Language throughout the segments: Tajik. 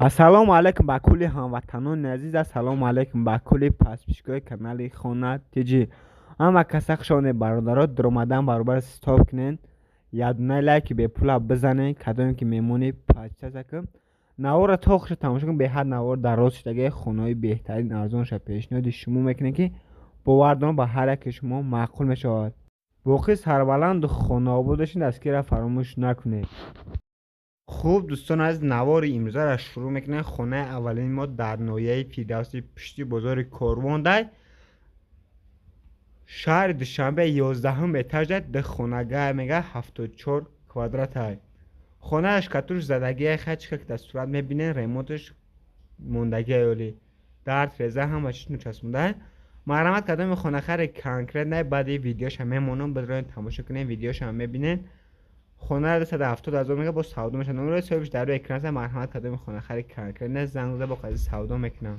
السلام علیکم به کل هموطنان عزیز. السلام علیکم به کل پسپشگاه کانال خانه تیجی. اما کسخشان برادرات در اومدن برابر ستاپ کنین، یه دونه لایک به پول بزنین کدومی که میمونی پچه سکم نوار تاخش تماشا کن. به هر نوار در راست شدگه خانه بهترین ارزانش پیشنهاد شما میکنه که باوردان با هر یک شما معقول میشود. باقی سربلند و خانه آبادشین دستگیر را فراموش نکنید. خوب دوستان، از نوار امروزه را شروع میکنه. خونه اولین ما در نایه پیداست پشتی بازار کاروان ده شهر دوشنبه 11 اتاج ده خونگاه میگه 74 کوادرات های. خونه اش کتوش زدگی خچ که دستورات میبینه ریموتش موندگی اولی در ترزه هم بچش نچسبونده. مرمت کدام خونه خر کنکرت نه. بعد ویدیوش هم میمونم بدرین تماشا کنین، ویدیوش هم میبینین. خونه را 170,000 میگه با سودا میشه. نمره صاحبش در روی اکران مرحمت کدام خونه خر کنکرت نه زنگ زده با قضیه سودا میکنم.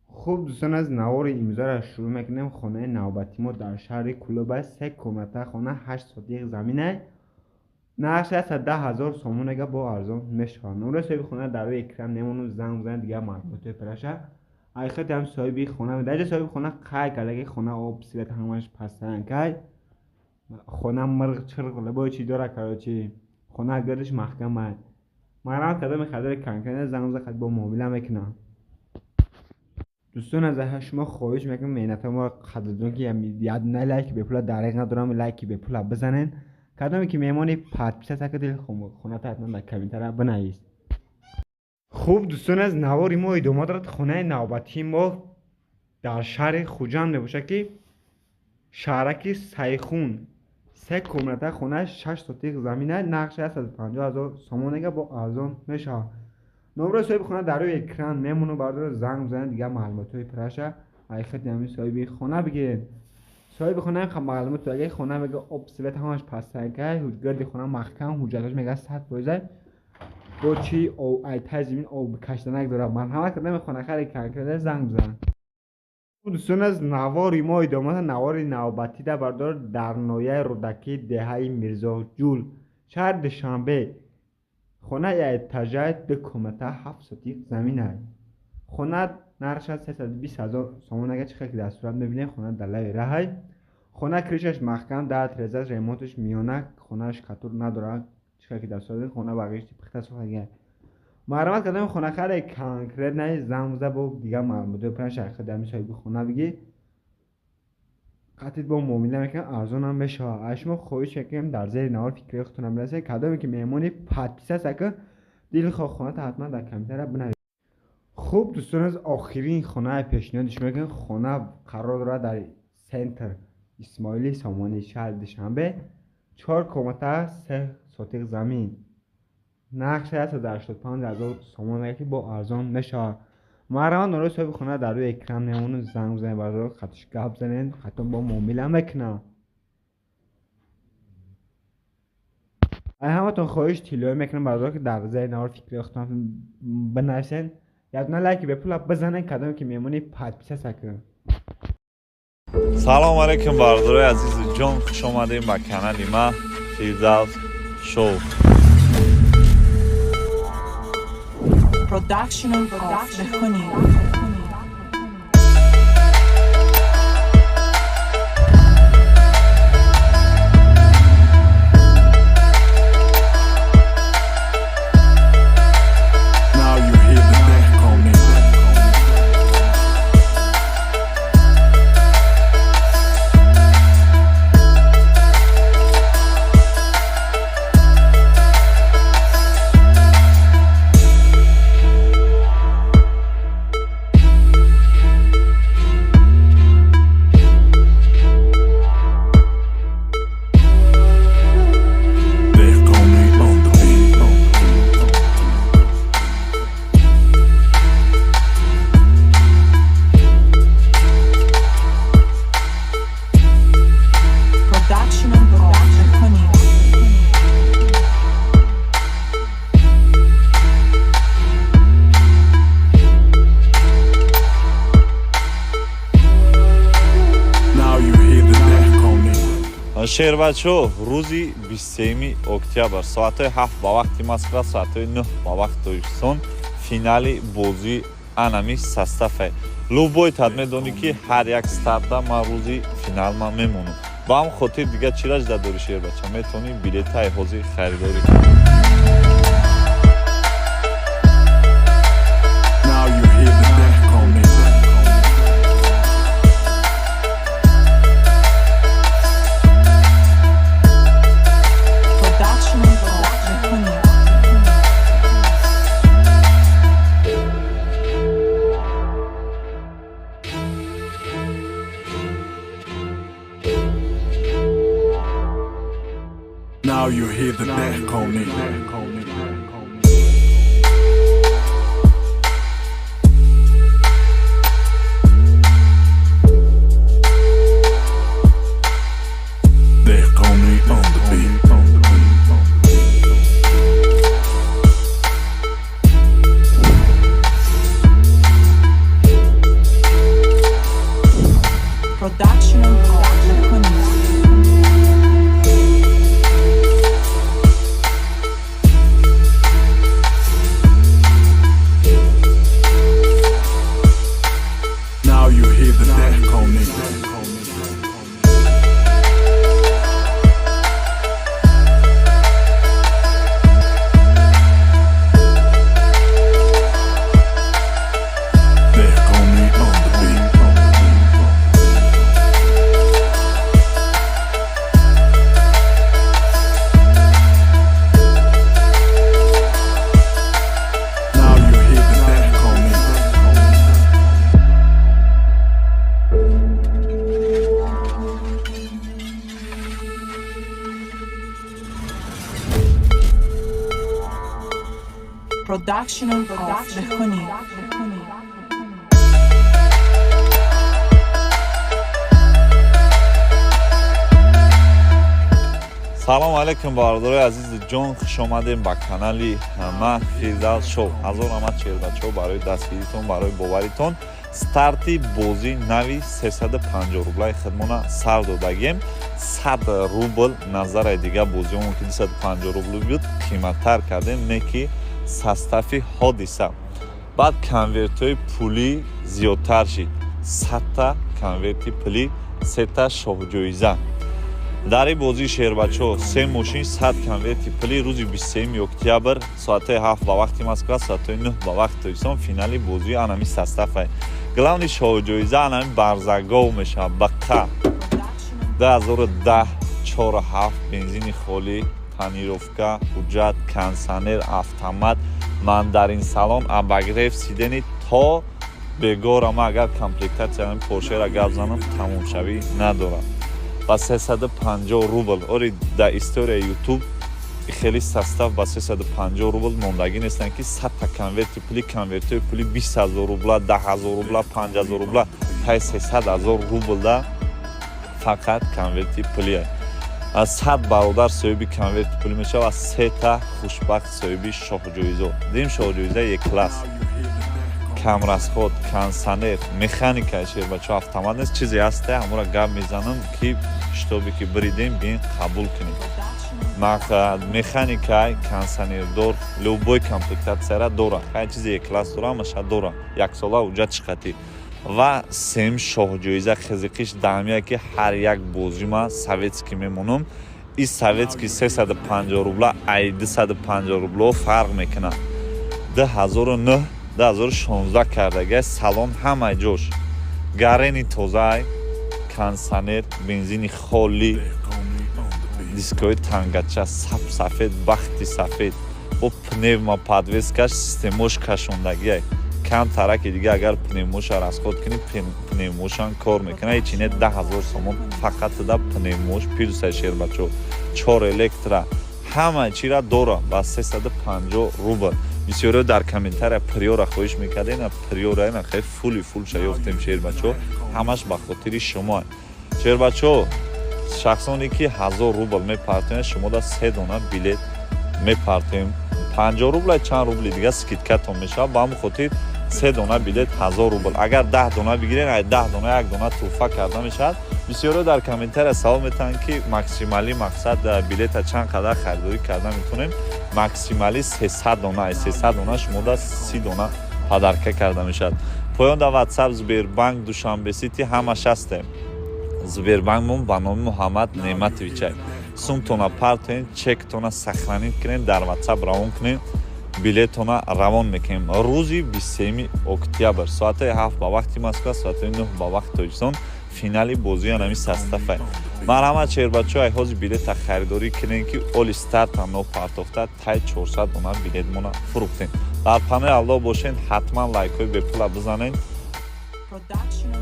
خوب دوستان، از نوار امروزه را شروع میکنیم. خانه نوبتی ما در شهر کلوب 3 کمرته خانه 8 سوتیق زمینه نقش 110,000 سومون با ارزان میشه. نمره صاحب خانه در روی اکران نمونو زنگ بزنید دیگه معلومات پرشه. حقیقت هم صاحبی خانه در صاحب خانه قای کلگی خانه آب سیلت همش پستن که خانه مرغ چرغ لبای چی داره کراچی خانه گردش محکمه. مرام کدام خدر کنکنه زنگ زد با موبیل میکنم. دوستان از شما خواهش میکنم مهنت ما قدردان که یاد نه لایک به پول دریغ ندارم لایک به پول بزنین. کدامی که میمونی پات پیش سکه دل خونه تا حتما در کامنت بنویس. خوب دوستان، از نواری ما ادامه دارد. خونه نوبتی ما در شهر خوجند باشه که شهرک سیخون 3 کمرته خونه 6 سوتیق زمینه نقش 150,000 سومون با ارزان میشه. نمره صاحب خونه در روی اکران میمونه. برادر زنگ بزنید دیگه معلوماتای پرشه. حقیقت همین صاحب خونه بگیرید. صاحب خونه هم معلومات دیگه خونه میگه آب سیلت همش پستنگه گرد خونه محکم حجتش میگه 100% با چی او ایت زمین او کشتنک داره. مرحمت کردم خونه خری کنکرده زنگ بزن. دوستان، از نواری ما ادامه نوار نوبتی ده بردار در نایه رودکی دهه میرزا جول شهر دوشنبه خونه یه اتاجه ده کمته 7 سوتیق زمینه. خونه نرخش 320,000 سومون اگه چه که دستورات ببینه. خونه در لای راه. خونه کریشش محکم در ترزه ریموتش میانه. خونهش کتور نداره چه که دستورات. خونه بقیش پخته سوخته. مرمت کدام خونه خره کنکرت نه زنگ زده با دیگه معلومات پرش حقیقت دمی صاحب خونه بگی قطعید با مومیله میکنم ارزان هم بشه. اشما خواهش میکنم در زیر نوار فکر اختونم برسه کدامی که میمونی پت پیسه سکه دیل خواه خونه تا حتما در کامنتر بنویسید. خوب دوستان، از آخرین خونه پیشنهادش میکنم. خونه قرار داره در سنتر اسماعیلی سامانی شهر دوشنبه 4 کمرته 3 سوتیق زمین نقش 185,000 سومون که با ارزان میشه. مرمان نورو صاحب خونه در روی اکران میمونه. زنگ بزنید برادر خطش گپ زنین خطون با موبیل هم میکنه. همتون خواهش تیلوی میکنم برادر که در زیر نوار فکر اختلاف بنویسین. یادتونه لایک به پول بزنین کدام که میمونی پات پیش سکه. سلام علیکم برادرای عزیز جان، خوش آمدیم به کانال ما فیردوس شو. Production بخونی. шербачо рӯзи 23 октябр соатҳои 7 ба вақти Москва, соатҳои 9 ба вақти Тоҷикистон финали бозии анами составе. Любой тад медонӣ ки ҳар як старта ман рӯзи финал ман мемонам. Ба ҳам хотир дига чира ҷида дори шербача метавонӣ билетаи ҳозир харидорӣ кунӣ. Now you hear the back on me. Back on me on the beat. Production بخونی. Now you hear the back on me. Back on me on the beat. Now you hear the back on me. Production بخونی. салому алайкум бародарои азизи ҷон, хушомадем ба канали ман Фирдавс шоу. ҳазор рамат шербачо барои дастгиритон, барои боваритон старти бозии нави 350 рублаи хидмона сар додагем. 100 рубл назараи дига бозиҳо ки 250 рубл буд қиматтар кардем, не ки состави ҳодиса. баъд конвертҳои пулӣ зиёдтар шид. 100 конверти пулӣ, 3 шоҳҷоиза. дар ин бозии шербачо 3 мошин 100 конверти пулӣ рӯзи 23 октябр соатҳои 7 ба вақти Москва, соатҳои 9 ба вақти Тоҷикистон финали бозии анами составе. главни шоҳҷоиза анами барзагов мешавад ба қа 2010 4.7 бензини холӣ, тонировка, ҳуҷҷат, кондитсионер, автомат, мандарин салон, абагрев, сидени то бегорама агар комплектатсияи поршера гап занам тамомшавӣ надорад. ба 350 рубл. ори дар историяи ютуб хеле состав ба 350 рубл мондагӣ нестанд ки 100 конверти пулӣ, конвертҳои пулӣ 20 000 рубла, 10 000 рубла, 5 000 рубла, тай 300 000 рубл да фақат конверти пулӣ. 100 бародар соҳиби конверти пулӣ мешавад, 3 та хушбахт соҳиби шоҳҷоизо. дим шоҳҷоиза як класс. камрасход, кондитсионер, механика шербачо автомат нест, чизе ҳасте ҳамора гап мезанам ки шитобе ки биридем биен қабул кунем. механикай консонердор любой комплектатсияра дора хай чизи екласс дора маша дора яксола уҷа чиқати ва сем шоҳҷоиза хизиқиш даҳамия ки ҳар як бозима советский мемонам ин советский 350 рубла ай 250 рубло фарқ мекунад 2009 2016 кардагай салон ҳамаи ҷош гарени тозаи консонер бензини холӣ дискои тангача сафед бахти сафед бо пневмоподвескаш системош кашондагиай кам тараки дига агар пневмоша расход кунӣ пневмошан кор мекунад ҳеҷ не 10,000 сомон фақат да пневмош пирусай шербачо 4 электра ҳама чира дора ба 350 рубл бисёриё дар комментария приора хоҳиш мекардем приора хай фул ша ёфтем шербачо ҳамаш ба хотири шумо шербачо шахсоне ки 1000 рубл мепартоянд шумо да 3 дона билет мепартоем 50 рубл чанд рубли дига скидкатон мешавад ба ҳамон хотир 3 дона билет 1000 рубл агар 10 дона бигирен 10 дона 1 дона туҳфа карда мешавад бисёриё дар комментария савол метавонанд ки максимали мақсад билета чанд қадар харидорӣ карда метавонем максимали 300 дона 300 дона шумо да 30 дона падарка карда мешавад поён да WhatsApp Сбербанк Душанбе Сити ҳамаш ҳастем Сбербанкмон ба номи Муҳаммад Неъматовичай сумтона партоен чектона сахранид кунед дар WhatsApp равон кунед билетона равон мекунем рӯзи 23 октябр соати 7 ба вақти Москва соати 9 ба вақти Тоҷикистон финали бозии нами састафай марҳамат шербачои ҳозир билета харидорӣ кунед ки оли старта нопартофта тай 400 дона билетмона фурӯхтем дар панел алло бошед ҳатман лайкҳои бепула бизанед Production